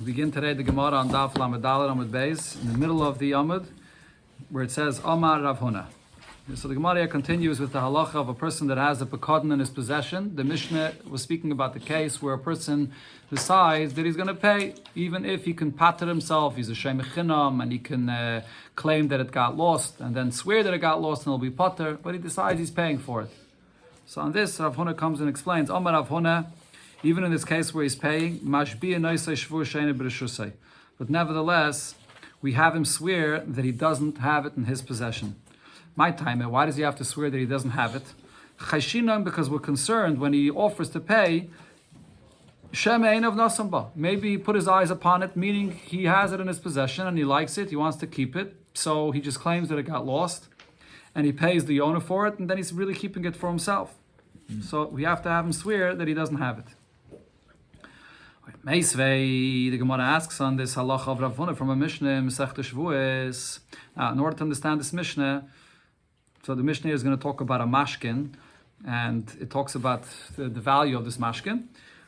We begin today the Gemara on Daf Lamed Daled Amud Beis, in the middle of the Amud, where it says Amar Rav Huna. So the Gemara continues with the halacha of a person that has a pekadon in his possession. The Mishnah was speaking about the case where a person decides that he's going to pay, even if he can pater himself, he's a shei mechinam, and he can claim that it got lost, and then swear that it got lost and it'll be pater, but he decides he's paying for it. So on this, Rav Huna comes and explains, Amar Rav Huna, even in this case where he's paying, but nevertheless, we have him swear that he doesn't have it in his possession. My time, why does he have to swear that he doesn't have it? Because we're concerned when he offers to pay, maybe he put his eyes upon it, meaning he has it in his possession and he likes it, he wants to keep it, so he just claims that it got lost, and he pays the owner for it, and then he's really keeping it for himself. So we have to have him swear that he doesn't have it. Meisvei, the Gemara asks on this halacha of Rav Huna from a Mishnah, Masechta Shavuos. Now, in order to understand this Mishnah, so the Mishnah is going to talk about a mashkin, and it talks about the value of this mashkin.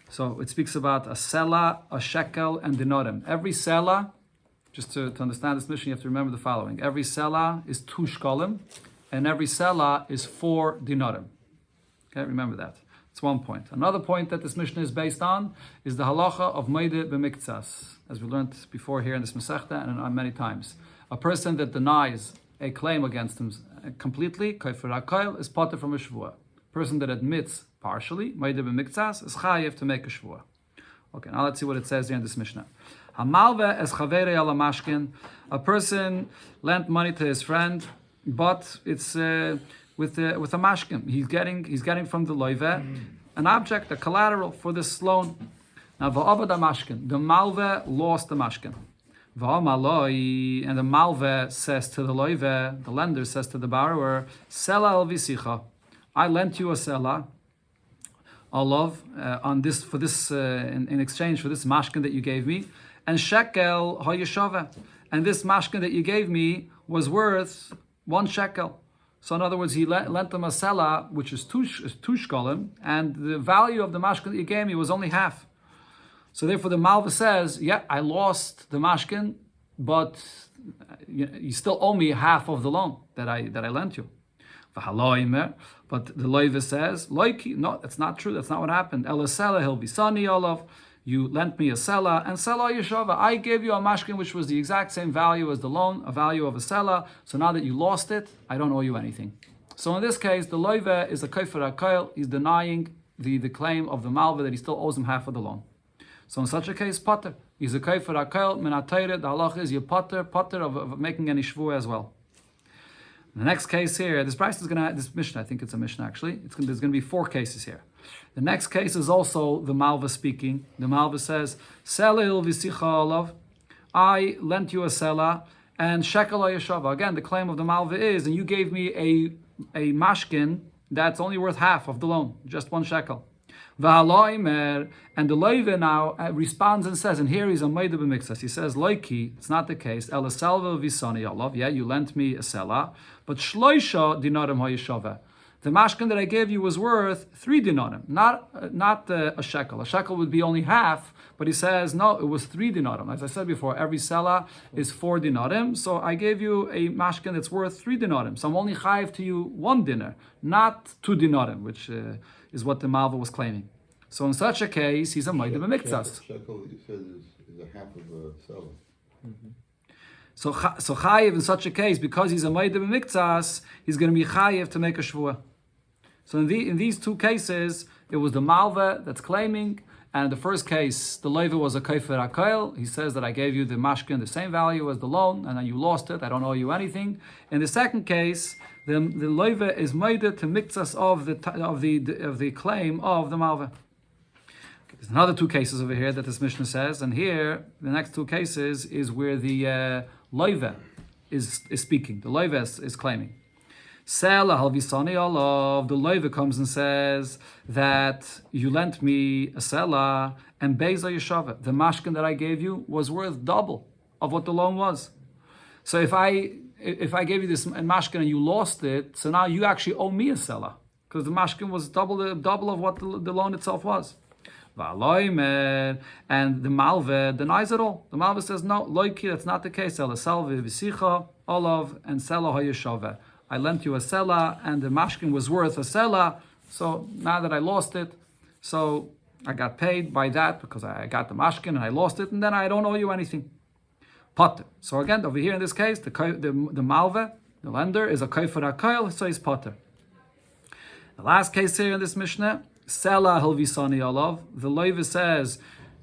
So it speaks about a sela, a shekel, and dinarim. Every sela, just to understand this Mishnah, you have to remember the following. Every sela is 2 shkolim, and every sela is 4 dinarim. Okay, remember that. That's one point. Another point that this Mishnah is based on is the halacha of Bava Metzia, as we learned before here in this Masechta and many times. A person that denies a claim against him completely, kaifer hakol, is pater from a shvuah. A person that admits partially, Bava Metzia, is chayiv to make a shvuah. Okay, now let's see what it says here in this Mishnah. Hamalve es chavere ala mashkin. A person lent money to his friend, but it's with a mashkin. He's getting from the loive an object, a collateral for this loan. Now va'avad mashkin. The malve lost the mashkin. Va'amaloi, and the malve says to the loive, the lender says to the borrower, sela el visicha. I lent you a sela, olav, on this for this in exchange for this mashkin that you gave me, and shekel hayeshava. And this mashkin that you gave me was worth 1 shekel. So in other words, he lent them a sela, which is two shkolim, and the value of the mashkin that you gave me was only half. So therefore the malva says, yeah, I lost the mashkin, but you still owe me half of the loan that I lent you. But the loiva says, no, that's not true, that's not what happened. Ela sela he'll be sunny olav. You lent me a sela, and sela yeshava. I gave you a mashkin which was the exact same value as the loan, a value of a sela. So now that you lost it, I don't owe you anything. So in this case, the loive is a kaifer hakol. He's denying the claim of the malva that he still owes him half of the loan. So in such a case, pater. He's a kaifer hakol min hatayre. The halach is you pater of making any shvuah as well. The next case here, this Mishnah, I think it's a Mishnah actually. There's going to be 4 cases here. The next case is also the malva speaking. The malva says, Selil visicha olav, I lent you a sela, and shekel hayeshava. Again, the claim of the malva is, and you gave me a mashkin that's only worth half of the loan, just 1 shekel. V'haloimer, and the loive now responds and says, and here he's a Bava Metzia. He says, loiki, it's not the case. Ela selva visani olav. Yeah, you lent me a sela, but shloisha dinarim hayeshava. The mashkin that I gave you was worth 3 dinarim, not a shekel. A shekel would be only half, but he says, no, it was 3 dinarim. As I said before, every sela is 4 dinarim, so I gave you a mashkin that's worth 3 dinarim. So I'm only chayiv to you 1 dinar, not 2 dinarim, which is what the malva was claiming. So in such a case, he's a Bava Metzia. Shekel, you said, is a half of a sela. Mm-hmm. So chayiv in such a case, because he's a Bava Metzia, he's going to be chayiv to make a shvuah. So in these 2 cases, it was the malva that's claiming, and in the first case, the loiva was a kaifer hakol. He says that I gave you the mashkin the same value as the loan, and then you lost it. I don't owe you anything. In the second case, the loiva is made to mixas of the claim of the malva. There's another 2 cases over here that this Mishnah says, and here the next 2 cases is where the loiva is speaking. The loiva is claiming. Sela halvisani olav. The loiva comes and says that you lent me a sela, and beza yeshava. The mashkin that I gave you was worth double of what the loan was. So if I gave you this mashkin and you lost it, so now you actually owe me a sela because the mashkin was double of what the loan itself was. And the Malve denies it all. The Malve says, no, loiki, that's not the case. Salvi v'sicha, olav, and sela hayeshove. I lent you a sela, and the mashkin was worth a sela. So now that I lost it, so I got paid by that because I got the mashkin and I lost it, and then I don't owe you anything. Potter. So again, over here in this case, the Malve, the lender, is a kofer hakoil, so he's potter. The last case here in this Mishnah, Sela hilvisani olav. The loiva says,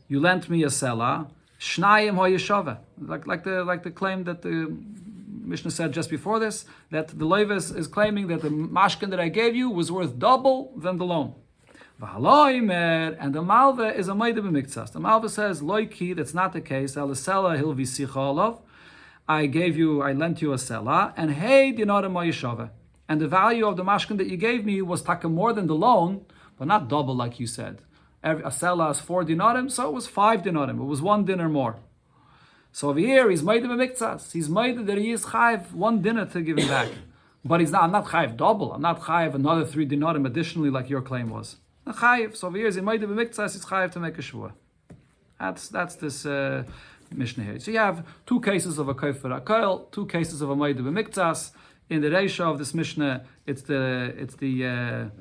you lent me a sela, shnayim hayeshave. Like the claim that the Mishnah said just before this, that the loiva is claiming that the mashkin that I gave you was worth double than the loan. And the Malve is a Maida b'miktsas. The Malve says, loiki, that's not the case. El sela hilvisicha olav. I lent you a sela, and hey, dinarim hayeshave. And the value of the mashkin that you gave me was taka more than the loan, but not double like you said. A sela is 4 dinarim, so it was 5 dinarim. It was 1 dinar more. So over here, he's made of a miktsas. He's made that he is chayiv 1 dinar to give him back. But I'm not chayiv double. I'm not chayiv another 3 dinarim additionally like your claim was. Not chayiv. So over here, he's made of a miktsas. He's chayiv to make a shvua. That's this Mishnah here. So you have 2 cases of a kofer hakoil, 2 cases of a made of a miktsas. In the Reisha of this Mishnah, it's the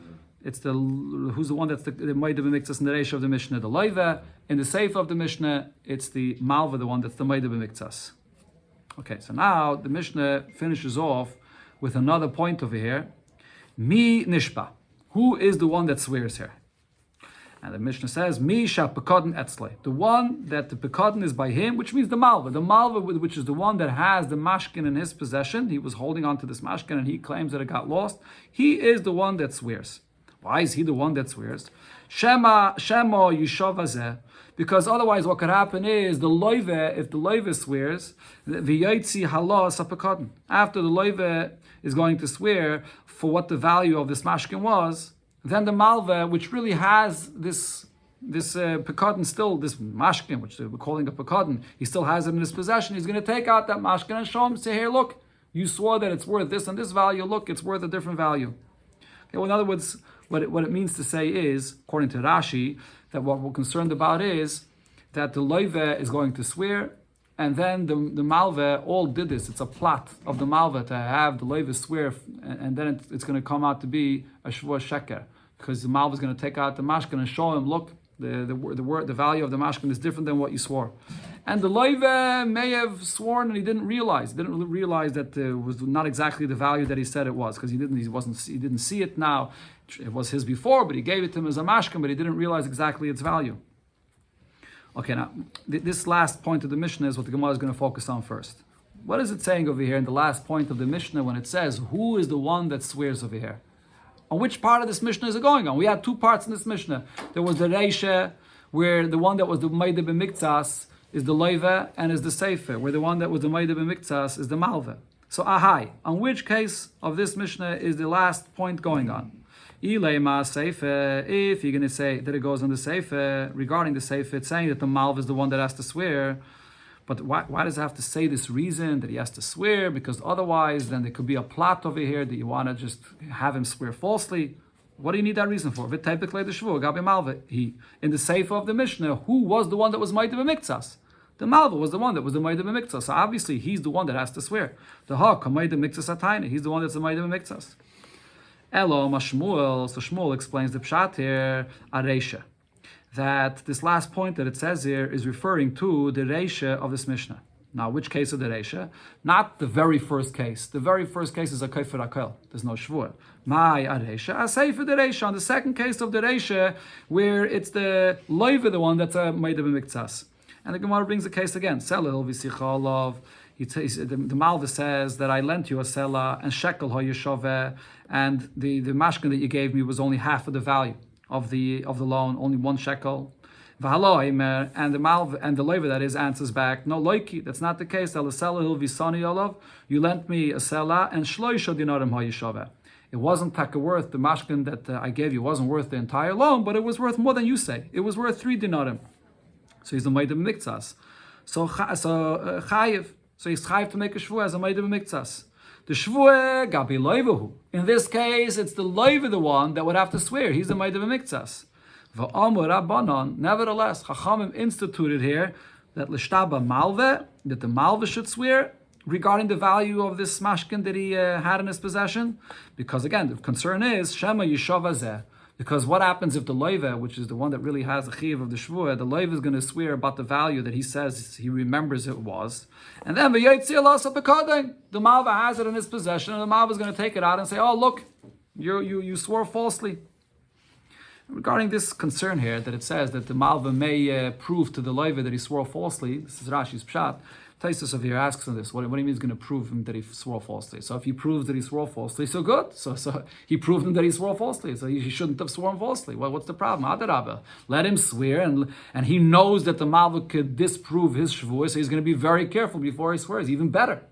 who's the one that's the Maida b'miktsas in the Reisha of the Mishnah, the Loiva. In the Seif of the Mishnah, it's the Malva, the one that's the Maida b'miktsas. Okay, so now the Mishnah finishes off with another point over here. Mi nishba. Who is the one that swears here? And the Mishnah says, Mi sha pekadon etzle. The one that the pekadon is by him, which means the Malva. The Malva, which is the one that has the mashkin in his possession. He was holding on to this mashkin and he claims that it got lost. He is the one that swears. Why is he the one that swears? Shema yishov hazeh. Because otherwise what could happen is the loive, if the loive swears, v'yotzi halos hapekadon. After the loive is going to swear for what the value of this mashkin was, then the Malva, which really has this pekadon still, this mashkin, which we're calling a pekadon, he still has it in his possession. He's going to take out that mashkin and show him, say, here, look, you swore that it's worth this and this value. Look, it's worth a different value. Okay, well, in other words, what it means to say is, according to Rashi, that what we're concerned about is that the loive is going to swear, and then the Malva all did this. It's a plot of the Malva to have the loive swear, and then it's going to come out to be a shvua sheker, because the Malva is going to take out the mashkin and show him, look, the value of the mashkin is different than what you swore. And the loive may have sworn and he didn't realize that it was not exactly the value that he said it was, because he didn't see it now. It was his before, but he gave it to him as a mashkin, but he didn't realize exactly its value. Okay, now this last point of the Mishnah is what the Gemara is going to focus on first. What is it saying over here in the last point of the Mishnah when it says, who is the one that swears over here? On which part of this Mishnah is it going on? We had 2 parts in this Mishnah. There was the Reisha, where the one that was the Maida b'miktsas is the Loiva, and is the Sefer, where the one that was the Maida b'miktsas is the Malva. So Ahai, on which case of this Mishnah is the last point going on? Ilema Sefer, if you're going to say that it goes on the Sefer, regarding the Sefer, it's saying that the Malva is the one that has to swear. But why does it have to say this reason that he has to swear? Because otherwise, then there could be a plot over here that you want to just have him swear falsely. What do you need that reason for? In the Sefer of the Mishnah, who was the one that was Maida b'miktsas? The Malva was the one that was the Maida b'miktsas. So obviously, he's the one that has to swear. The Hak, Maida b'miktsas atayne. He's the one that's the Maida b'miktsas. Elo Mashmuel. So Shmuel explains the pshat here, Areisha, that this last point that it says here is referring to the Reisha of this Mishnah. Now, which case of the Reisha? Not the very first case. The very first case is a kofer hakoil. There's no shvur. My Areisha, I say for the Reisha. On the second case of the Reisha, where it's the loiva, the one that's a Maida b'miktsas. And the Gemara brings the case again. Selil v'sicha. The Malva says that I lent you a sela and shekel hayeshove, and the mashkin that you gave me was only half of the value of the loan, only 1 shekel. And the Malva and the loiva that is answers back, no loiki, that's not the case. You lent me a sela and shloisha dinarim hayeshove. It wasn't taka worth the mashkin that I gave you wasn't worth the entire loan, but it was worth more than you say. It was worth 3 dinarim. So he's a Maida b'miktsas. So chayiv. So he's chayiv to make a shvua as a Maida b'miktsas. The shvua gabi loivahu. In this case, it's the loiva, the one that would have to swear. He's the Maida b'miktsas. Nevertheless, Chachamim instituted here that l'shtaba malve, that the malve should swear regarding the value of this mashkin that he had in his possession, because again, the concern is Shema Yishava Zeh. Because what happens if the loiva, which is the one that really has the chiyuv of the shvuah, the loiva is going to swear about the value that he says he remembers it was, and then the malva has it in his possession, and the malva is going to take it out and say, "Oh, look, you swore falsely." Regarding this concern here, that it says that the malva may prove to the loiva that he swore falsely. This is Rashi's pshat. Taisus over here asks on this, what do you mean he's going to prove him that he swore falsely? So if he proves that he swore falsely, so good. So he proved him that he swore falsely, so he shouldn't have sworn falsely. Well, what's the problem? Adarabah. Let him swear, and he knows that the malva could disprove his shvuah, so he's going to be very careful before he swears, even better.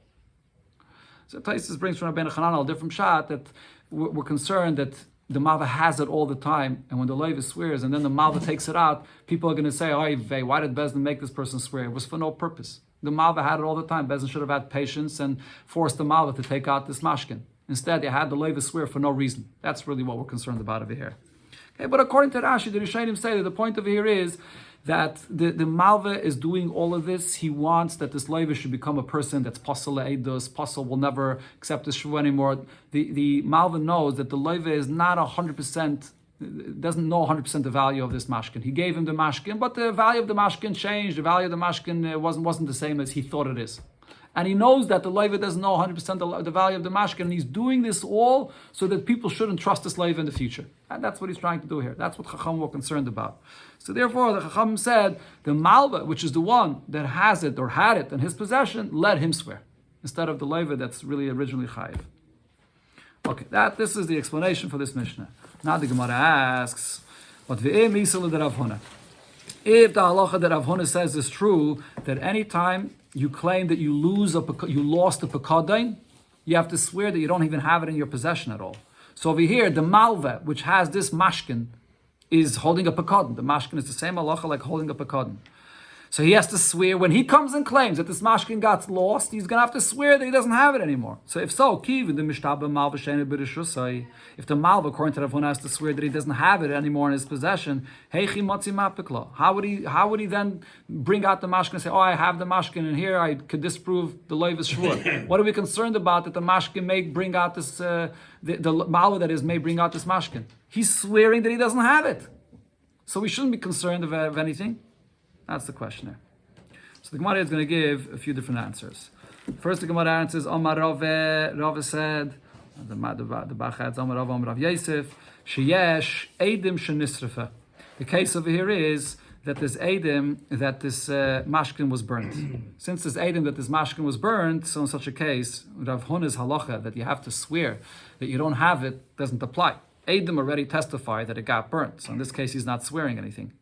So Taisus brings from Rabbeinu Chananel a different shot, that we're concerned that the malva has it all the time, and when the loiva swears, and then the malva takes it out, people are going to say, "Oh, why did Bezdin make this person swear? It was for no purpose." The malva had it all the time. Bezdin should have had patience and forced the malva to take out this mashkin. Instead, they had the loiva swear for no reason. That's really what we're concerned about over here. Okay, but according to Rashi, the Rishonim say that the point over here is that the malva is doing all of this. He wants that this loiva should become a person that's pasal le'edus. Pasal will never accept the shvu anymore. The malva knows that the loiva is not 100%. Doesn't know 100% the value of this mashkin. He gave him the mashkin, but the value of the mashkin changed. The value of the mashkin wasn't the same as he thought it is. And he knows that the loiva doesn't know 100% the value of the mashkin, and he's doing this all so that people shouldn't trust this loiva in the future. And that's what he's trying to do here. That's what Chacham were concerned about. So therefore, the Chacham said, the malva, which is the one that has it or had it in his possession, let him swear, instead of the loiva that's really originally chayiv. Okay, this is the explanation for this Mishnah. Now the Gemara asks, "What ve'im isel de Rav Huna?" If the halacha that Rav Huna says is true, that any time you claim that you lost a pekadain, you have to swear that you don't even have it in your possession at all. So over here, the malva, which has this mashkin, is holding a pekadin. The mashkin is the same halacha like holding a pekadin. So he has to swear, when he comes and claims that this mashkin got lost, he's going to have to swear that he doesn't have it anymore. So if so, kiv the mishtaba malva shene b'rishusai, if the malva, according to Rav Huna, has to swear that he doesn't have it anymore in his possession, heichi motzi mapikla. How would he then bring out the mashkin and say, "Oh, I have the mashkin, and here I could disprove the loiva's shvur"? What are we concerned about that the mashkin may bring out this, the malva that is may bring out this mashkin? He's swearing that he doesn't have it, so we shouldn't be concerned of anything. That's the question there. So the Gemara is going to give a few different answers. First, the Gemara answers, Omar Rave said, the Bach adds, Omar Rav Yosef, Sheyesh Eidim Shenisrefa. The case over here is that this Eidim, that this mashkin was burnt. Since this Eidim, that this mashkin was burnt, so in such a case, Rav Huna's halacha, that you have to swear that you don't have it, doesn't apply. Eidim already testified that it got burnt. So in this case, he's not swearing anything.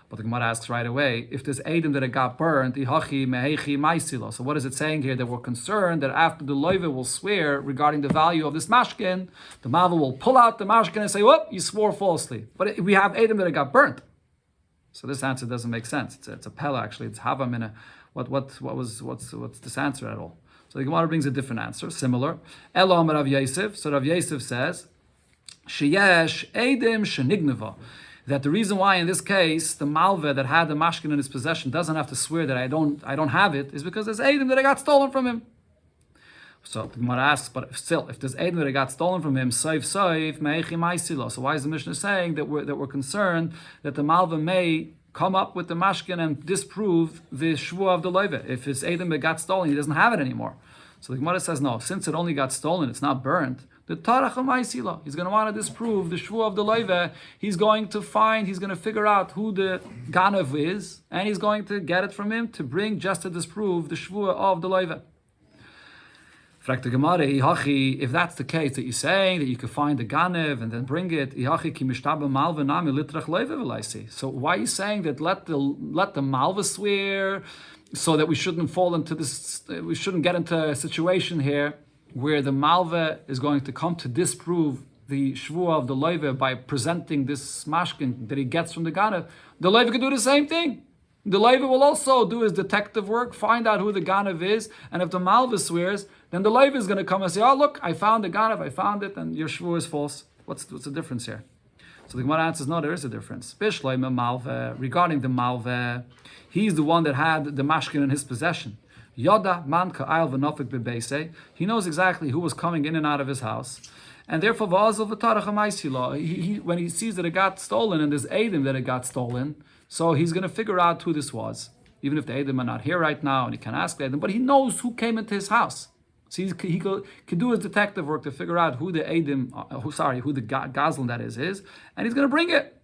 But the Gemara asks right away, if there's Eidim that it got burnt, so what is it saying here? That we're concerned that after the loiva will swear regarding the value of this mashkin, the malva will pull out the mashkin and say, "Whoop, you swore falsely." But we have Eidim that it got burnt. So this answer doesn't make sense. It's a pella actually. It's hava mina. What's this answer at all? So the Gemara brings a different answer, similar. Elam Rav Yosef. So Rav Yosef says, Sheyesh Eidim Shenigneva. That the reason why in this case the malva that had the mashkin in his possession doesn't have to swear that I don't have it is because there's Eidim that I got stolen from him. So the Gemara asks, but still, if there's Eidim that I got stolen from him, soif me'echi ma'isilo. So why is the Mishnah saying that we're concerned that the malva may come up with the mashkin and disprove the shvuah of the loiva? If it's Eidim that got stolen, he doesn't have it anymore. So the Gemara says no, since it only got stolen, it's not burnt. The Tarach Maisila, he's going to want to disprove the shvuah of the loiva. He's going to figure out who the ganav is, and he's going to get it from him to bring just to disprove the shvuah of the loiva. If that's the case, that you're saying that you could find the ganav and then bring it, so why are you saying that let the malva swear, so that we shouldn't fall into this, we shouldn't get into a situation here where the malva is going to come to disprove the shvuah of the loiva by presenting this mashkin that he gets from the ganav? The loiva could do the same thing. The loiva will also do his detective work, find out who the ganav is, and if the malva swears, then the loiva is going to come and say, "Oh, look, I found the ganav, I found it, and your shvuah is false." What's the difference here? So the Gemara answers, no, there is a difference. Bishleima malve, regarding the malve, he's the one that had the mashkin in his possession. Yoda manka ayl v'nofik bebeise. He knows exactly who was coming in and out of his house. And therefore, when he sees that it got stolen and there's Eidim that it got stolen, so he's going to figure out who this was. Even if the Eidim are not here right now and he can ask Eidim, but he knows who came into his house. So he can do his detective work to figure out who the Eidim, who the Gazlan that is, and he's going to bring it.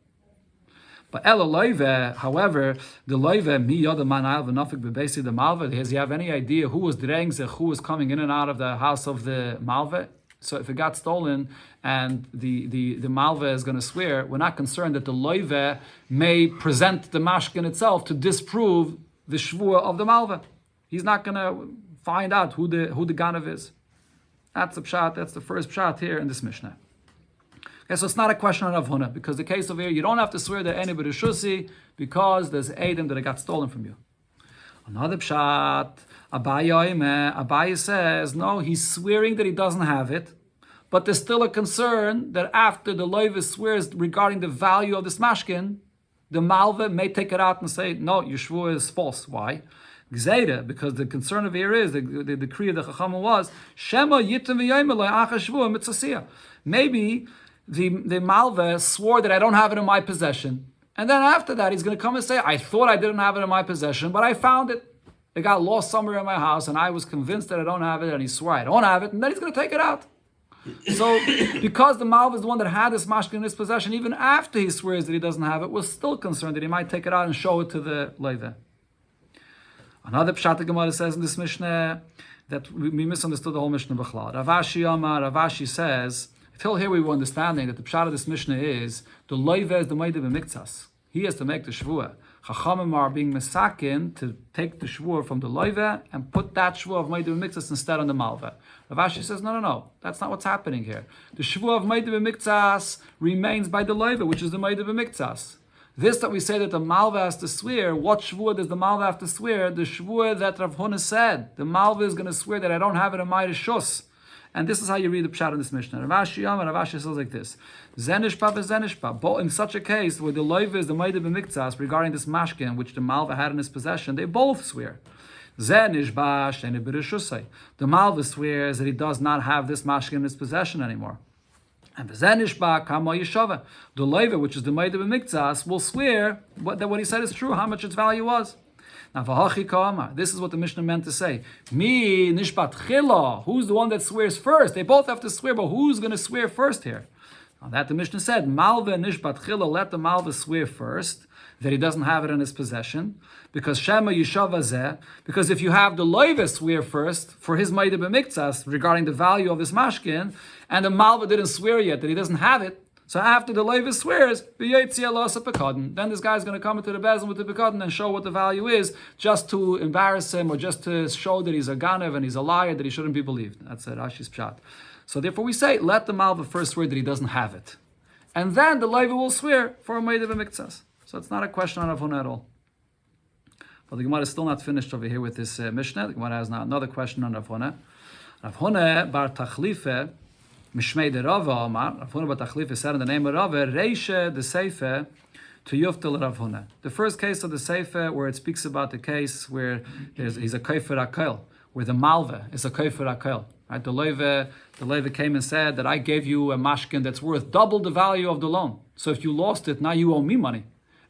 But Ela Loive, however, the Loive, mi yoda man al v'nafik bebesi the Malve, does he have any idea who was drengzech, who was coming in and out of the house of the Malve? So if it got stolen and the Malve is going to swear, we're not concerned that the Loive may present the mashkin itself to disprove the shvua of the Malve. He's not going to find out who the Ganav is. That's the pshat. That's the first pshat here in this Mishnah. Okay, so it's not a question of Rav Huna, because the case over here, you don't have to swear that anybody shusi because there's Eidim that it got stolen from you. Another pshat, Abaye says, no, he's swearing that he doesn't have it, but there's still a concern that after the Loiva swears regarding the value of this mashkin, the Malva may take it out and say, no, your shvua is false. Why? Gzeira, because the concern of here is, the decree of the Chacham was, Shema yitim v'yoyim acha shvua mitzasiyah. Maybe the Malva swore that I don't have it in my possession, and then after that he's going to come and say, I thought I didn't have it in my possession, but I found it. It got lost somewhere in my house, and I was convinced that I don't have it, and he swore I don't have it, and then he's going to take it out. So, because the Malva is the one that had this mashkin in his possession, even after he swears that he doesn't have it, we're still concerned that he might take it out and show it to the Leveh. Another pshat the Gemara says in this Mishnah that we misunderstood the whole Mishnah B'chlal. Ravashi says, till here we were understanding that the pshat of this Mishnah is the Leveh is the Meidah B'miktzas. He has to make the shvua. Chachamim are being mesakin to take the shvua from the Leveh and put that shvua of Meidah B'miktzas instead on the Malva. Ravashi says, no. That's not what's happening here. The shvua of Meidah B'miktzas remains by the Leveh, which is the Meidah B'miktzas. This that we say that the Malva has to swear, what shvua does the Malva have to swear? The shvua that Rav Huna said. The Malva is going to swear that I don't have it in my reshus. And this is how you read the pshat in this Mishnah. Ravashi says like this: Zenishpa v'zenishpa. In such a case where the loiva is the Meidah B'miktzas regarding this mashkin which the Malva had in his possession, they both swear. Zenishba sheni b'reshusay. The Malva swears that he does not have this mashkin in his possession anymore. And v'zenishba kama yeshava. The loiva, which is the Meidah B'miktzas, will swear that what he said is true, how much its value was. Now, this is what the Mishnah meant to say. Mi nishbat chila. Who's the one that swears first? They both have to swear, but who's going to swear first here? Now, that the Mishnah said, Malva nishbat chila. Let the Malva swear first that he doesn't have it in his possession, because Shema Yishava Zeh. Because if you have the loiva swear first for his Meidah B'miktzas regarding the value of his mashkin, and the Malva didn't swear yet that he doesn't have it. So after the Levi swears, then this guy's going to come into the bezin with the pekadon and show what the value is, just to embarrass him or just to show that he's a ganev and he's a liar, that he shouldn't be believed. That's Rashi's pshat. So therefore we say, let the Malva first swear that he doesn't have it. And then the Levi will swear for a Meidah B'miktzas. So it's not a question on Rav Huna at all. But the Gemara is still not finished over here with this Mishnah. The Gemara has now another question on Rav Huna. Rav Huna bar Tachlife, Mishmei de Rava Amar, Rav Huna bar Tachlife said in the name of Rava, Reishe de Seife to Yuftel Rav Huna. The first case of the Seife, where it speaks about the case where he's a Kaifer Akel, where the Malva is a Kaifer Akel. Right? The Leva came and said that I gave you a mashkin that's worth double the value of the loan. So if you lost it, now you owe me money.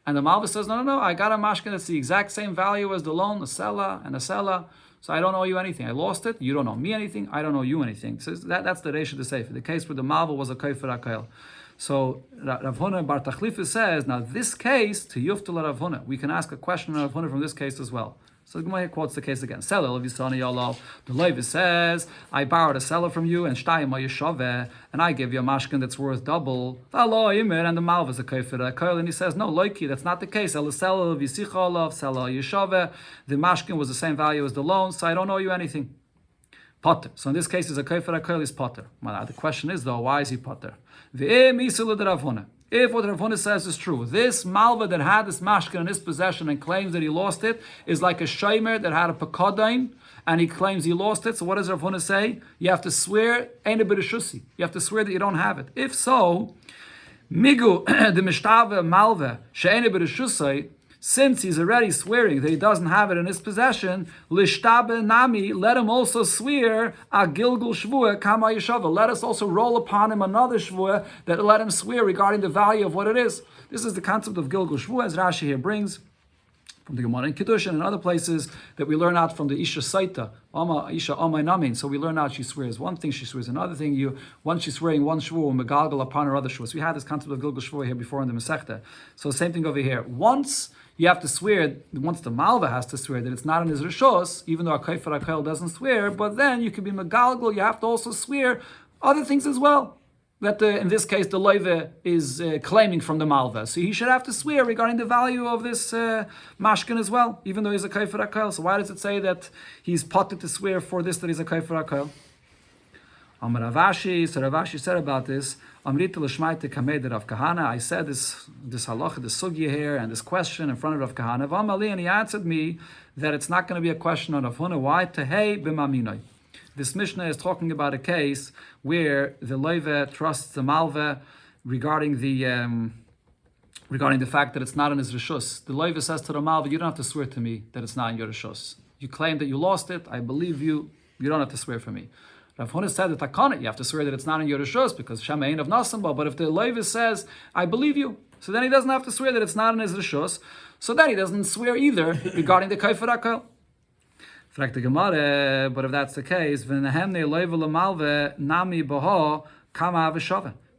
And the Malva says, no, I got a mashkin that's the exact same value as the loan, a seller and a seller. So I don't owe you anything. I lost it. You don't owe me anything. I don't owe you anything. So that's the Reisha de Sefer. The case where the Malva was a Kaifer Akel. So Rav Huna bar Tachlifa says, now this case, to Yuftel Rav Huna, we can ask a question on Rav Huna from this case as well. So the Gemara quotes the case again. Seller of Yisani Yalal. The Levi says, I borrowed a seller from you, and Shtayim Yishaveh, and I give you a mashkin that's worth double. And the Malva is a Kaifer Akel. And he says, no, Loiki, that's not the case. Seller of Yisichalov, Seller Yishaveh. The mashkin was the same value as the loan, so I don't owe you anything. Potter. So in this case, is a Kaifer Akel is Potter. Well, the question is though, why is he Potter? If what Rav Huna says is true, this Malva that had this mashkin in his possession and claims that he lost it is like a shomer that had a pekadain and he claims he lost it. So what does Rav Huna say? You have to swear ein b'rishusi. You have to swear that you don't have it. If so, Migu the mishtave malve she'ene b'reshusay. Since he's already swearing that he doesn't have it in his possession, lishtabe nami, let him also swear a gilgul shvua kama yeshava. Let us also roll upon him another shvua that let him swear regarding the value of what it is. This is the concept of gilgul shvua, as Rashi here brings from the Gemara in Kiddushin and other places that we learn out from the Isha Saita, Isha Amay Namin. So we learn out she swears one thing, she swears another thing. Once she's swearing one shvu, megalgal upon her other shvu. So we had this concept of gilgul shvu here before in the Masechta. So same thing over here. Once you have to swear, once the Malva has to swear that it's not in his Rishos, even though a Kaifar HaKail doesn't swear, but then you can be megalgal, you have to also swear other things as well. That in this case the loive is claiming from the malva, so he should have to swear regarding the value of this mashkin as well, even though he's a kaifer hakol. So why does it say that he's potted to swear for this that he's a kaifer hakol? Amar Ravashi, so Ravashi said about this. Amrita l'shmaite kameder Rav Kahana. I said this halacha, this sugya here, and this question in front of Rav Kahana. V'amali, and he answered me that it's not going to be a question on Rav Huna. Why? Tehei b'maminoi. This Mishnah is talking about a case where the loive trusts the malva regarding the fact that it's not in his rishus. The loive says to the malva, "You don't have to swear to me that it's not in your rishus. You claim that you lost it. I believe you. You don't have to swear for me." Rav Huna said that takanit, you have to swear that it's not in your rishus because shemein of nasamba. But if the loive says, "I believe you," so then he doesn't have to swear that it's not in his rishus. So then he doesn't swear either regarding the kaifer hakol. Fragt the Gemara, but if that's the case,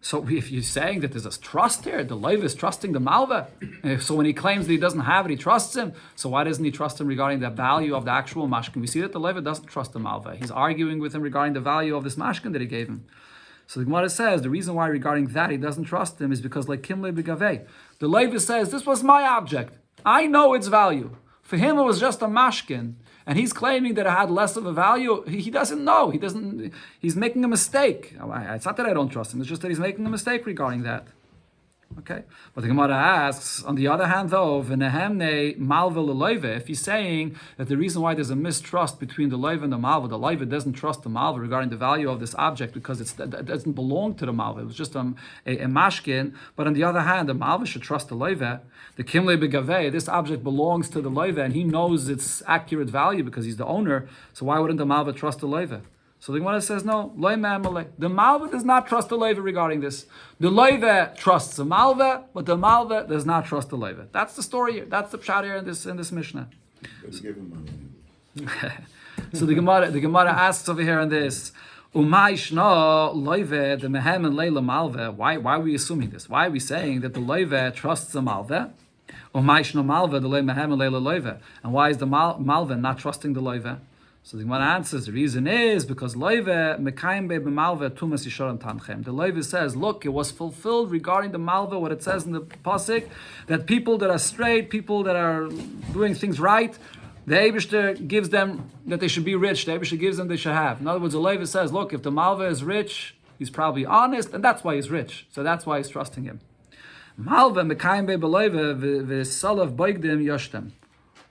so if you're saying that there's a trust here, the loiv is trusting the malva. So when he claims that he doesn't have it, he trusts him. So why doesn't he trust him regarding the value of the actual mashkin? We see that the loiv doesn't trust the malva. He's arguing with him regarding the value of this mashkin that he gave him. So the Gemara says the reason why regarding that he doesn't trust him is because like kimle begaveh, the loiv says this was my object. I know its value. For him it was just a mashkin. And he's claiming that it had less of a value. He doesn't know. He's making a mistake. It's not that I don't trust him. It's just that he's making a mistake regarding that. Okay? But the Gemara asks, on the other hand though, if he's saying that the reason why there's a mistrust between the loiv and the loiv doesn't trust the malva regarding the value of this object because it doesn't belong to the malva. It was just a mashkin. But on the other hand, the malva should trust the loiv. The kimle begaveh, this object belongs to the loiv and he knows its accurate value because he's the owner. So why wouldn't the malva trust the loiv? So the Gemara says, no, the malva does not trust the loiva regarding this. The loiva trusts the malva, but the malva does not trust the loiva. That's the story here. That's the pshat here in this Mishnah. So the Gemara asks over here in this, why are we assuming this? Why are we saying that the loiva trusts the malva? And why is the malva not trusting the loiva? So the Gemara answers, the reason is because loive mekayim be b'malva tumas yisharon tanchem. The loive says, look, it was fulfilled regarding the malva, what it says in the pasuk, that people that are straight, people that are doing things right, the Eibishter gives them that they should be rich. The Eibishter gives them they should have. In other words, the loive says, look, if the malva is rich, he's probably honest, and that's why he's rich. So that's why he's trusting him. Malva mekayim be b'loive v'salav boigdim yoshtem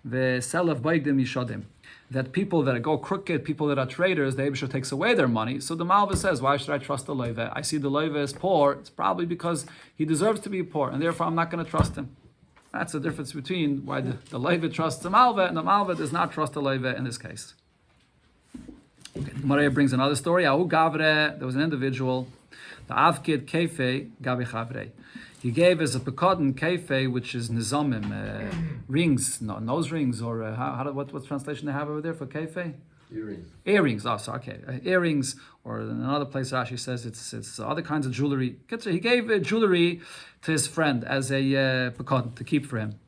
v'salav boigdim yishodim. That people that go crooked, people that are traders, the Eibishter takes away their money. So the Malva says, why should I trust the Loiva? I see the Loiva is poor. It's probably because he deserves to be poor, and therefore I'm not going to trust him. That's the difference between why the Loiva trusts the Malva, and the Malva does not trust the Loiva in this case. Okay. Maria brings another story. Ahu Gavre, there was an individual, the Avkid Kefe Gavi Chavre. He gave as a pekadon kefe, which is nizamim, rings, nose rings, or what translation they have over there for kefe? Earrings. Earrings. Oh, so okay, earrings, or in another place Rashi says it's other kinds of jewelry. He gave jewelry to his friend as a pekadon to keep for him.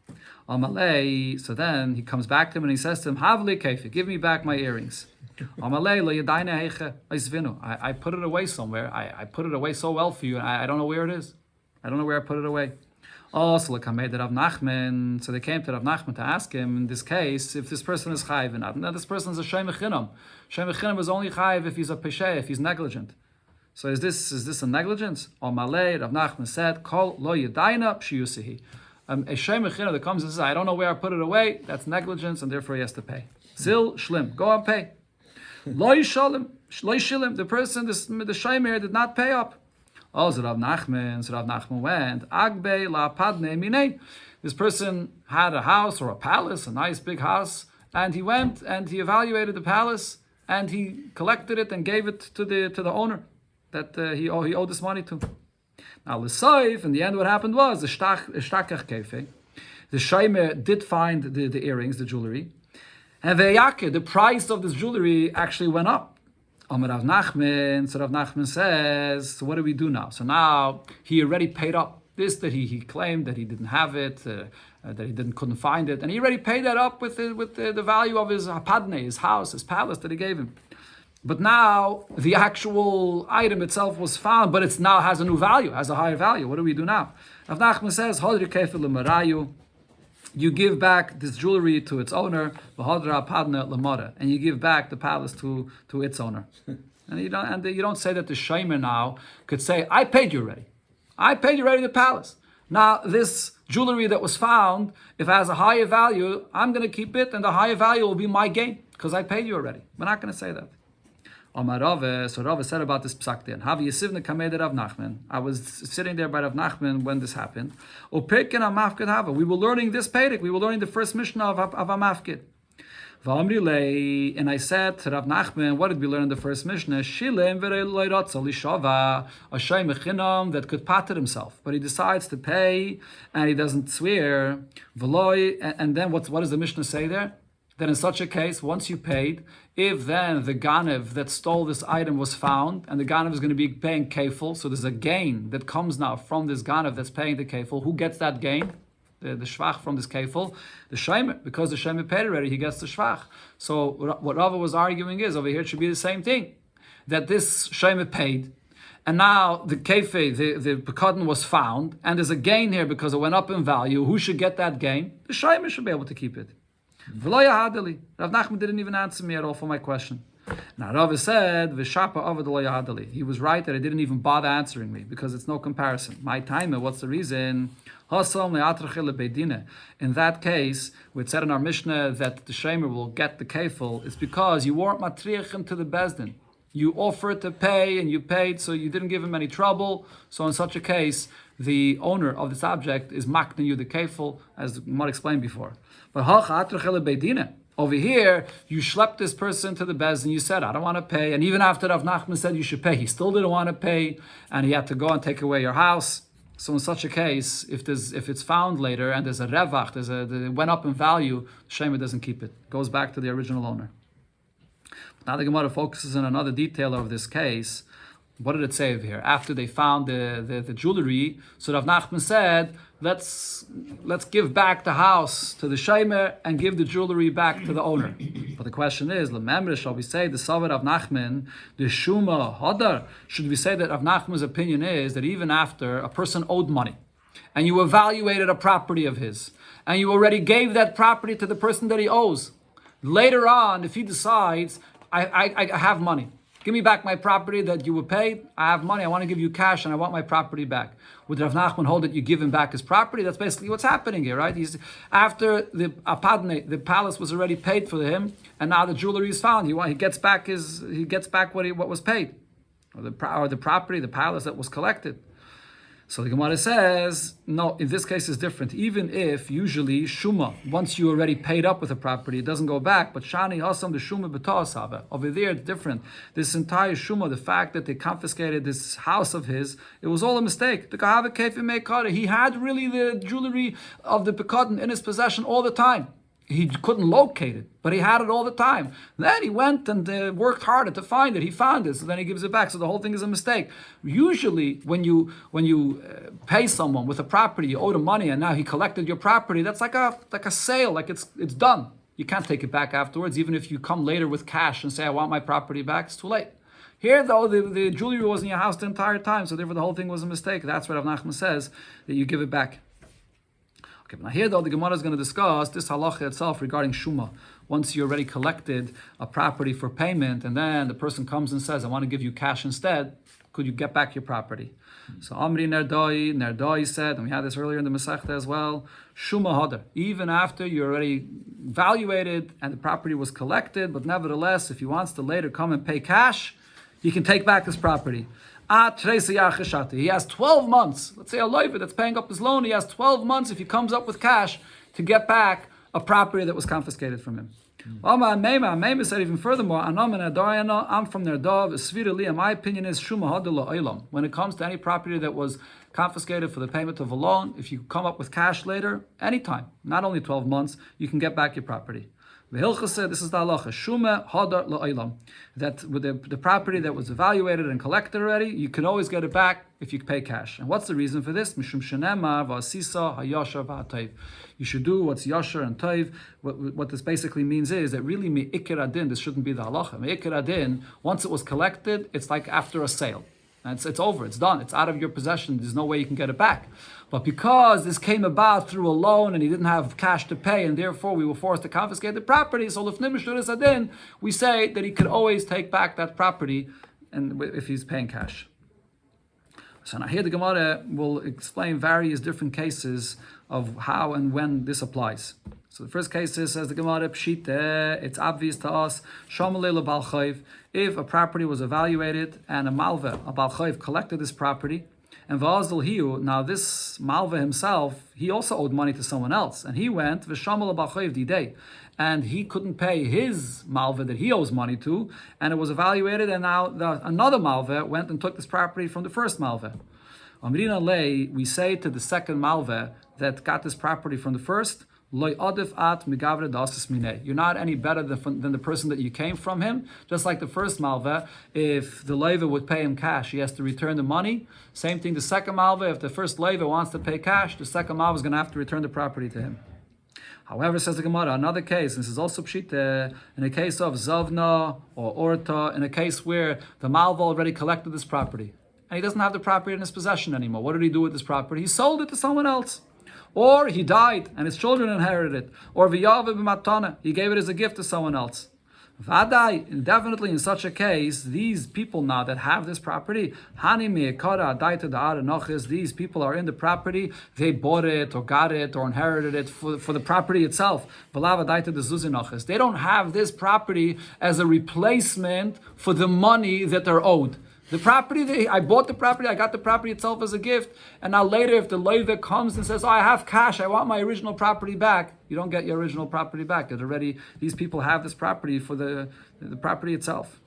Al malay. So then he comes back to him and he says to him, "Havli kefe, give me back my earrings." Al malay lo yadayna heiche aizvinu. I put it away somewhere. I put it away so well for you, and I don't know where it is. I don't know where I put it away. Also, so they came to Rav Nachman to ask him, in this case, if this person is chayiv or not. Now, this person is a shei mechinam. Shei mechinam is only chayiv if he's a peshe, if he's negligent. So is this a negligence? Or malay, Rav Nachman said, Kol lo yedayna pshiyusihi. A shei mechinam that comes and says, I don't know where I put it away, that's negligence, and therefore he has to pay. Zil shlim, go and pay. Lo yishalim, the person, the sheimer did not pay up. Oh, so Rav Nachman went, Agbe la padne mine. This person had a house or a palace, a nice big house, and he went and he evaluated the palace and he collected it and gave it to the owner that he owed this money to. Now, l'soif, in the end, what happened was the shtakach kefe. The shaymer did find the earrings, the jewelry, and the price of this jewelry actually went up. Rav Nachman, so Rav Nachman says, so what do we do now? So now he already paid up this that he claimed that he didn't have it, that he couldn't find it, and he already paid that up with the value of his hapadne, his house, his palace that he gave him. But now the actual item itself was found, but it now has a new value, has a higher value. What do we do now? Rav Nachman says, Hodri kefil l'marayu. You give back this jewelry to its owner, and you give back the palace to its owner. And you don't say that the shamer now could say, I paid you already. I paid you already the palace. Now this jewelry that was found, if it has a higher value, I'm going to keep it, and the higher value will be my gain because I paid you already. We're not going to say that. So Rava said about this psak din. Havi yisivne kamei Rav Nachman. I was sitting there by Rav Nachman when this happened. We were learning this Perek. We were learning the first Mishnah of Amafkid. And I said to Rav Nachman, what did we learn in the first Mishnah? A shayme that could pater himself, but he decides to pay and he doesn't swear. And then what does the Mishnah say there? That in such a case, once you paid, if then the Ganev that stole this item was found, and the Ganev is going to be paying kefil, so there's a gain that comes now from this Ganev that's paying the kefil. Who gets that gain? The shvach from this kefil? The shaymer, because the shaymer paid already, he gets the shvach. So what Rava was arguing is, over here it should be the same thing. That this shaymer paid, and now the kefe, the pekadon was found, and there's a gain here because it went up in value. Who should get that gain? The shaymer should be able to keep it. Rav Nachman didn't even answer me at all for my question. Now Rav said, he was right that I didn't even bother answering me because it's no comparison. My time, what's the reason? In that case, we said in our Mishnah that the shamer will get the kefil. It's because you weren't matriach to the bezdin. You offered to pay and you paid, so you didn't give him any trouble. So in such a case, the owner of this object is makning you the kefil, as Gemara explained before. But over here, you schlepped this person to the bezdin. You said, I don't want to pay. And even after Rav Nachman said you should pay, he still didn't want to pay, and he had to go and take away your house. So in such a case, if it's found later and there's a revach, it went up in value, the shamer doesn't keep it. It goes back to the original owner. Now the Gemara focuses on another detail of this case. What did it say over here? After they found the jewelry, so Rav Nachman said, let's give back the house to the shaymer and give the jewelry back to the owner. But the question is, remember, shall we say the Savar Rav Nachman, the Shuma Hadar? Should we say that Rav Nachman's opinion is that even after a person owed money, and you evaluated a property of his, and you already gave that property to the person that he owes, later on, if he decides, I have money, give me back my property that you were paid. I have money. I want to give you cash, and I want my property back. Would Rav Nachman hold that you give him back his property? That's basically what's happening here, right? He's after the apadne, the palace was already paid for him, and now the jewelry is found. He gets back what was paid, or the property, the palace that was collected. So the Gemara says, no, in this case it's different. Even if usually Shuma, once you already paid up with a property, it doesn't go back. But Shani Hasam, the Shuma B'ta'asava. Over there it's different. This entire Shuma, the fact that they confiscated this house of his, it was all a mistake. The Kahava Kefi Meikara, he had really the jewelry of the Pekadon in his possession all the time. He couldn't locate it, but he had it all the time. Then he went and worked harder to find it. He found it, so then he gives it back. So the whole thing is a mistake. Usually, when you pay someone with a property, you owe them money, and now he collected your property. That's like a sale, like it's done. You can't take it back afterwards, even if you come later with cash and say, I want my property back. It's too late. Here, though, the jewelry was in your house the entire time, so therefore the whole thing was a mistake. That's what Rav Nachman says, that you give it back. Now here, though, the Gemara is going to discuss this halacha itself regarding Shuma. Once you already collected a property for payment, and then the person comes and says, I want to give you cash instead, could you get back your property? So Amri Nerdoi said, and we had this earlier in the Masechta as well, Shuma Hadar. Even after you already evaluated and the property was collected, but nevertheless, if he wants to later come and pay cash, he can take back his property. He has 12 months. Let's say a loiva that's paying up his loan, he has 12 months if he comes up with cash to get back a property that was confiscated from him. Meima said even furthermore, I'm from Nerdov. My opinion is when it comes to any property that was confiscated for the payment of a loan, if you come up with cash later, anytime, not only 12 months, you can get back your property. V'hilchasa, this is the halacha, shumeh hadar la'olam, that with the property that was evaluated and collected already, you can always get it back if you pay cash. And what's the reason for this? Mishum shenema v'asisa hayashar v'hatayv. You should do what's yashar and tayv. What this basically means is that really me'ikir adin, this shouldn't be the halacha. Me'ikir adin, once it was collected, it's like after a sale. And it's over, it's done, it's out of your possession, there's no way you can get it back. But because this came about through a loan and he didn't have cash to pay, and therefore we were forced to confiscate the property, so we say that he could always take back that property and if he's paying cash. So now here the Gemara will explain various different cases of how and when this applies. So the first case is, says the Gemara, Pshite, it's obvious to us, Shomalei Bal Chayv, if a property was evaluated and a malva, a Bal Chayv, collected this property, and V'azdal Hiu, now this malva himself, he also owed money to someone else, and he went, V'shomalei Bal Chayv Didei, and he couldn't pay his malva that he owes money to, and it was evaluated, and now another malva went and took this property from the first malva. Amrina Lei, we say to the second malva that got this property from the first, you're not any better than the person that you came from him. Just like the first malva, if the leiva would pay him cash, he has to return the money. Same thing, the second malva, if the first leiva wants to pay cash, the second malva is going to have to return the property to him. However, says the Gemara, another case, this is also pshita, in a case of zavna or orta, in a case where the malva already collected this property, and he doesn't have the property in his possession anymore. What did he do with this property? He sold it to someone else. Or he died and his children inherited it. Or v'yave b'matana, he gave it as a gift to someone else. Vadai, definitely in such a case, these people now that have this property, these people are in the property, they bought it or got it or inherited it for the property itself. They don't have this property as a replacement for the money that they're owed. The property, I bought the property, I got the property itself as a gift, and now later if the leiva comes and says, oh, I have cash, I want my original property back, you don't get your original property back. These people have this property for the property itself.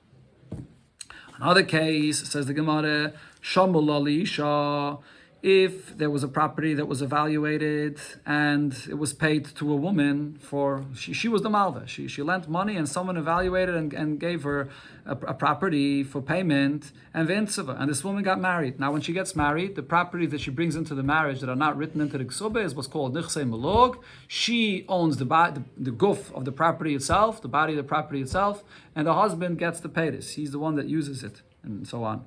Another case, says the Gemara, Shamul Alisha, if there was a property that was evaluated and it was paid to a woman for, she was the malva, she lent money and someone evaluated and gave her a property for payment, and this woman got married. Now when she gets married, the property that she brings into the marriage that are not written into the ksubah is what's called nichsei malog. She owns the guf of the property itself, the body of the property itself, and the husband gets the paytis. He's the one that uses it, and so on.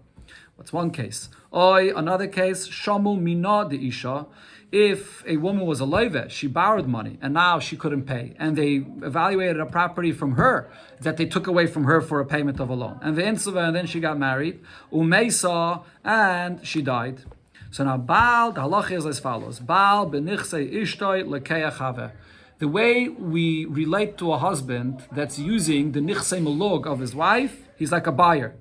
That's one case. Another case, shamu mina de isha. If a woman was a leiva, she borrowed money and now she couldn't pay, and they evaluated a property from her that they took away from her for a payment of a loan, and then she got married, umeisa, and she died. So now Baal, the halacha is as follows: Baal benichsei ishtoi lekeach have. The way we relate to a husband that's using the nichsei malog of his wife, he's like a buyer.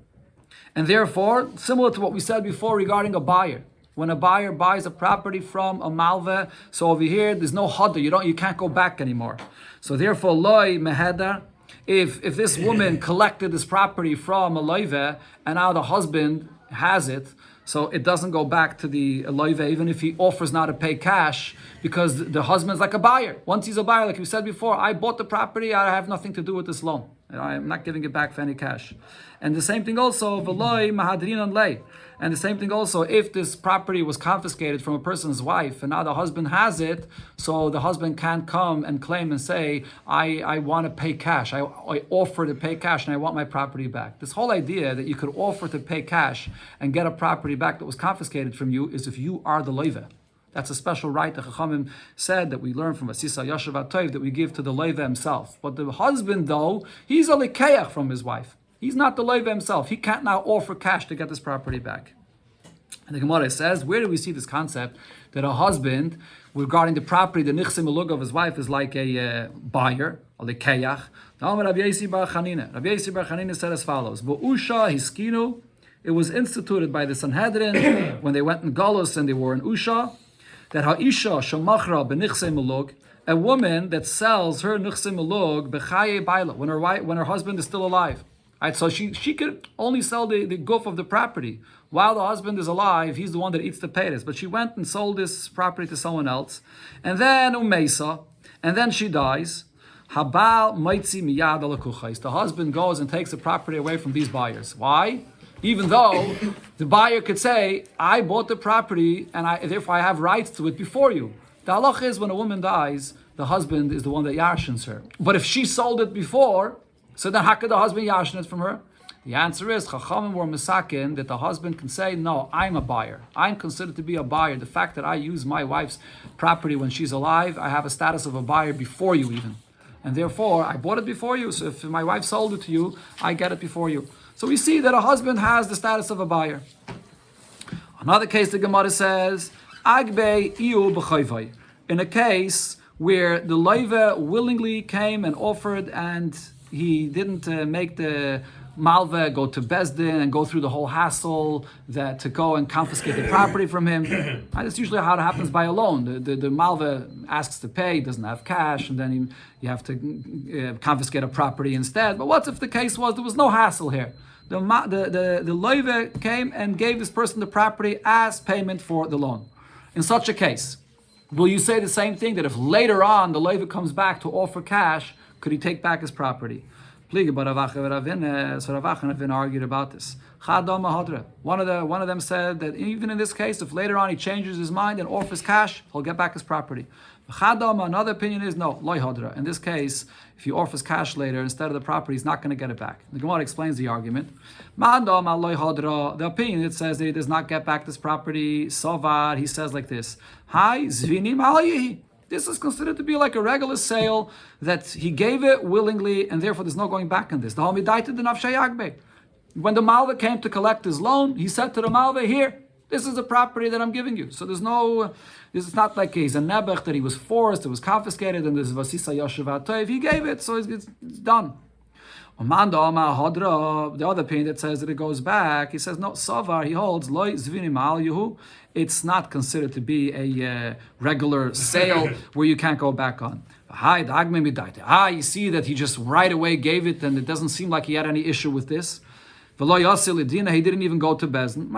And therefore, similar to what we said before regarding a buyer, when a buyer buys a property from a malva, so over here there's no hadar, you can't go back anymore. So therefore, loy mehedar, if this woman collected this property from a loive and now the husband has it, so it doesn't go back to the loive even if he offers now to pay cash, because the husband's like a buyer. Once he's a buyer, like we said before, I bought the property, I have nothing to do with this loan. I'm not giving it back for any cash. And the same thing also, v'loi mahadrinan lei. And the same thing also, if this property was confiscated from a person's wife and now the husband has it, so the husband can't come and claim and say, I want to pay cash. I offer to pay cash and I want my property back. This whole idea that you could offer to pay cash and get a property back that was confiscated from you is if you are the leiva. That's a special right that Chachamim said that we learn from Asisa Yashav Atayv that we give to the leiva himself. But the husband, though, he's a likeach from his wife. He's not the leiva himself. He can't now offer cash to get this property back. And the Gemara says, where do we see this concept that a husband, regarding the property, the nichsei malug of his wife, is like a buyer, a likeach? Rabbi Yossi bar Chanina said as follows: Bo'usha hiskinu It was instituted by the Sanhedrin when they went in Galus and they were in Usha, that ha'isha shemachra b'nichsei mulug, a woman that sells her nichsei mulug b'chaye baila, when her husband is still alive. Right, so she could only sell the goof of the property while the husband is alive. He's the one that eats the paytas. But she went and sold this property to someone else, and then umeisa, and then she dies. Habal maitzi miyad alakuchais. The husband goes and takes the property away from these buyers. Why? Even though the buyer could say, "I bought the property and therefore I have rights to it before you." The halach is when a woman dies, the husband is the one that yarshins her. But if she sold it before, so then how could the husband yashin it from her? The answer is, Chachamim were misakin, that the husband can say, no, I'm a buyer. I'm considered to be a buyer. The fact that I use my wife's property when she's alive, I have a status of a buyer before you even. And therefore, I bought it before you, so if my wife sold it to you, I get it before you. So we see that a husband has the status of a buyer. Another case, the Gemara says, Agbe iu b'chayvay. In a case where the loiva willingly came and offered and he didn't make the malva go to Bezdin and go through the whole hassle to go and confiscate the property from him. That's usually how it happens by a loan. The malva asks to pay, doesn't have cash, and then you have to confiscate a property instead. But what if the case was there was no hassle here? The loiva came and gave this person the property as payment for the loan. In such a case, will you say the same thing, that if later on the loiva comes back to offer cash, could he take back his property? So Ravacha and Ravin argued about this. One of them said that even in this case, if later on he changes his mind and offers cash, he'll get back his property. Another opinion is no, loy hadra. In this case, if he offers cash later instead of the property, he's not going to get it back. The Gemara explains the argument. The opinion that says that he does not get back this property, Sovar, he says like this: Hi, Zvini Malayi. This is considered to be like a regular sale that he gave it willingly, and therefore there's no going back on this. The Hamidaita the Nafshayagbe. When the Malva came to collect his loan, he said to the Malva, here, this is the property that I'm giving you. So this is not like he's a Nebuch that he was forced, it was confiscated, and there's Vasisa Yoshev Toiv. He gave it, so it's done. The other opinion that says that it goes back, he says no, Savar, he holds loy zvini ma'al yuhu. It's not considered to be a regular sale where you can't go back on. You see that he just right away gave it, and it doesn't seem like he had any issue with this. He didn't even go to Bezdin.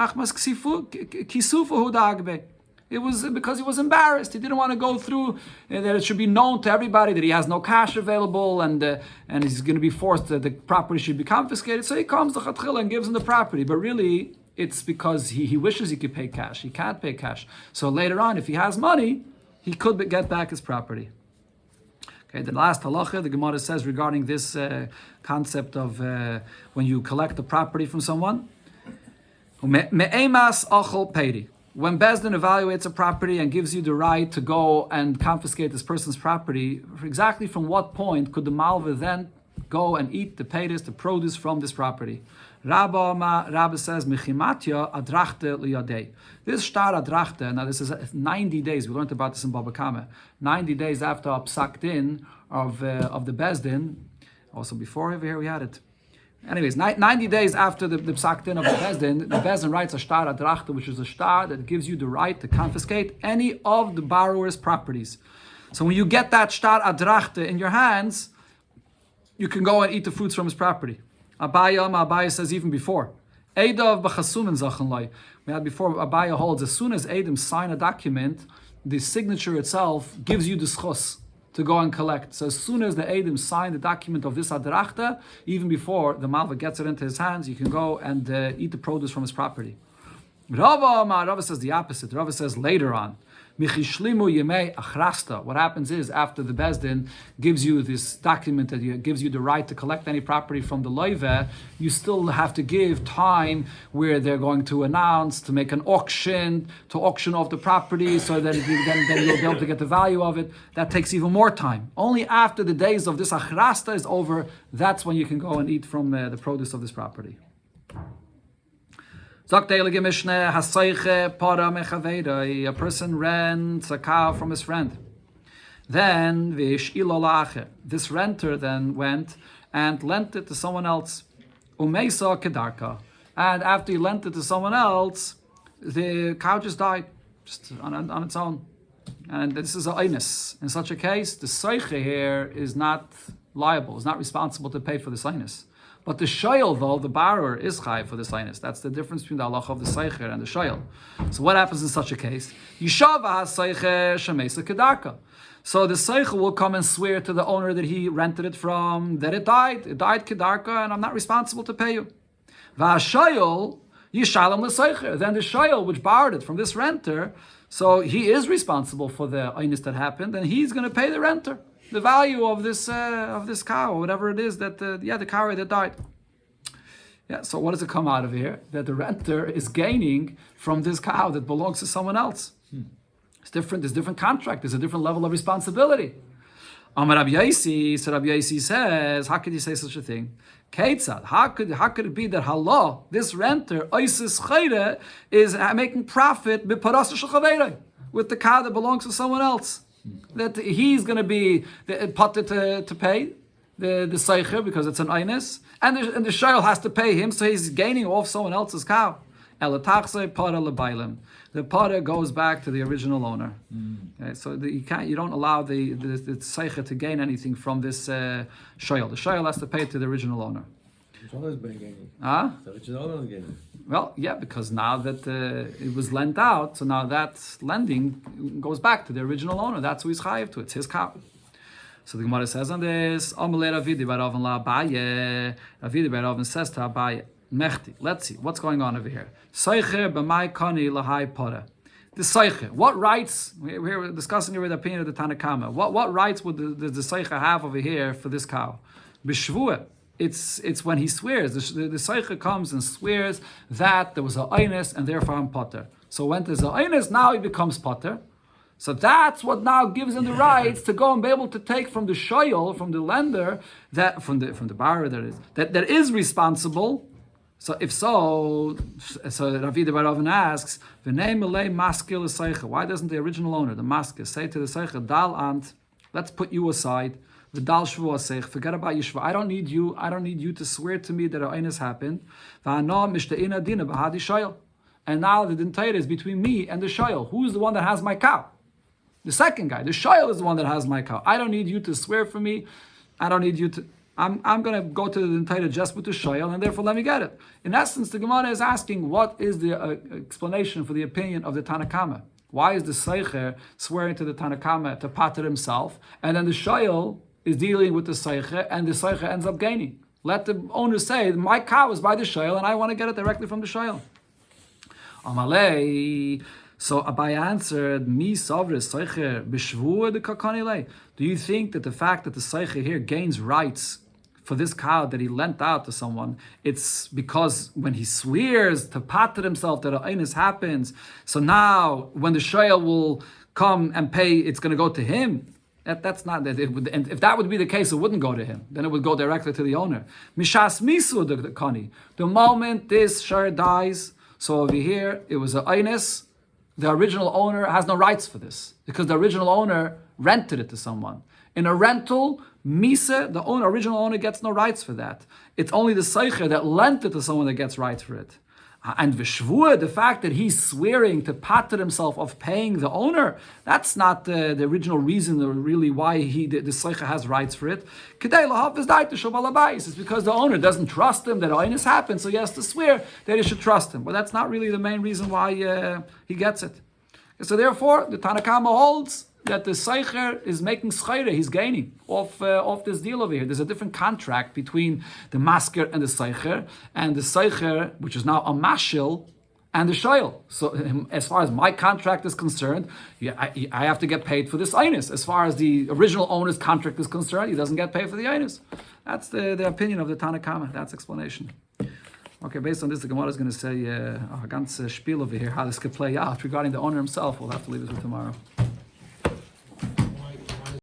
It was because he was embarrassed. He didn't want to go through that it should be known to everybody that he has no cash available, and he's going to be forced that the property should be confiscated. So he comes to Chatchila and gives him the property. But really, it's because he wishes he could pay cash. He can't pay cash. So later on, if he has money, he could get back his property. Okay, the last halacha, the Gemara says regarding this concept of when you collect the property from someone. Me'emas achol peiri. When Bezdin evaluates a property and gives you the right to go and confiscate this person's property, exactly from what point could the Malva then go and eat the paytas, the produce from this property? Rabba says, Mechimatya adrachte liyadei. This star adrachte, now this is 90 days, we learned about this in Bava Metzia, 90 days after a psak din of the Bezdin, also before over here we had it. Anyways, 90 days after the psak din of the Bezdin writes a star adrachte, which is a star that gives you the right to confiscate any of the borrower's properties. So when you get that star adrachte in your hands, you can go and eat the fruits from his property. Abaya says even before. Eidav b'chasumin zachanlai. We had before, Abaya holds, as soon as Eidim sign a document, the signature itself gives you the schos to go and collect. So as soon as the Eidim sign the document of this adrachta, even before the Malva gets it into his hands, you can go and eat the produce from his property. Rava says the opposite. Rava says later on. What happens is, after the Bezdin gives you this document that gives you the right to collect any property from the loive, you still have to give time where they're going to announce, to make an auction, to auction off the property so that then you'll be able to get the value of it. That takes even more time. Only after the days of this achrasta is over, that's when you can go and eat from the produce of this property. A person rents a cow from his friend. Then this renter then went and lent it to someone else. As and after he lent it to someone else, the cow just died, just on its own. And this is an einus. In such a case, the seiche here is not liable, is not responsible to pay for the sinus. But the shoyel, though, the borrower is chai for the sinus. That's the difference between the halacha of the seicher and the shoyel. So what happens in such a case? Yishava ha-seicher shemesa kedarka. So the seicher will come and swear to the owner that he rented it from that it died. It died kedarka, and I'm not responsible to pay you. Va-shoyel yishalem l'seicher. Then the shoyel, which borrowed it from this renter, so he is responsible for the einus that happened, and he's going to pay the renter the value of this cow, or whatever it is that the cow that died. Yeah. So what does it come out of here? That the renter is gaining from this cow that belongs to someone else. It's different. There's a different contract. There's a different level of responsibility. Amar Rabbi Yosi, so Rabbi Yosi says, how could you say such a thing? Keitzad, how could it be that Allah, this renter, Isis Chayre, is making profit with the cow that belongs to someone else? That he's going to be putted to pay the seicher because it's an einus, and the shayl has to pay him, so he's gaining off someone else's cow. The potter goes back to the original owner. Okay, so you don't allow the seicher to gain anything from this shayl. The shayl has to pay to the original owner. Which owner is gaining? The original owner is gaining. Well, yeah, because now that it was lent out, so now that lending goes back to the original owner. That's who he's chayiv to. It's his cow. So the Gemara says on this, Ravidi Baravin says to Abaye, Mechti. Let's see what's going on over here. Seicher b'mai kani lahai pora. The seicher, what rights? We're discussing here the opinion of the Tanakama. What rights would the seicher have over here for this cow? B'shvuah. It's when he swears. The seicher comes and swears that there was a einus and therefore I'm potter. So when there's a einus, now he becomes potter. So that's what now gives him the rights to go and be able to take from the shoyel, from the lender, that from the borrower that is responsible. So if so Ravi de Baravin asks, why doesn't the original owner, the masker, say to the seicher, Dal ant, let's put you aside. The dal shvu asech, forget about Yishva. I don't need you to swear to me that a einus happened. And now the dintayr is between me and the shoyel. Who's the one that has my cow? The second guy. The shoyel is the one that has my cow. I don't need you to swear for me. I don't need you to. I'm going to go to the dintayr just with the shoyel, and therefore let me get it. In essence, the Gemara is asking, what is the explanation for the opinion of the Tanakama? Why is the seicher swearing to the Tanakama to pater himself, and then the shoyel is dealing with the seicher, and the seicher ends up gaining? Let the owner say, my cow is by the shoyel, and I want to get it directly from the shoyel. Amalei. So Abaye answered, Mi savre seicher b'shvuah de kakanilei. Do you think that the fact that the seicher here gains rights for this cow that he lent out to someone, it's because when he swears to pater himself that an einus happens, so now when the shoyel will come and pay, it's going to go to him? That's not that. And if that would be the case, it wouldn't go to him. Then it would go directly to the owner. Mishas misu the kani. The moment this share dies, so over here it was an einus. The original owner has no rights for this because the original owner rented it to someone. In a rental, misa, the original owner gets no rights for that. It's only the seicher that lent it to someone that gets rights for it. And v'shvuah, the fact that he's swearing to pater himself of paying the owner, that's not the original reason or really why the seicher has rights for it. It's because the owner doesn't trust him that einus happened, so he has to swear that he should trust him. But that's not really the main reason why he gets it. So therefore, the Tanakama holds that the seicher is making schayre, he's gaining off this deal over here. There's a different contract between the masker and the seicher, which is now a mashil, and the shoyel. So as far as my contract is concerned, I have to get paid for this einus. As far as the original owner's contract is concerned, he doesn't get paid for the einus. That's the opinion of the Tanakama. That's explanation. Okay, based on this, the Gemara is going to say a ganze spiel over here, how this could play out regarding the owner himself. We'll have to leave this for tomorrow.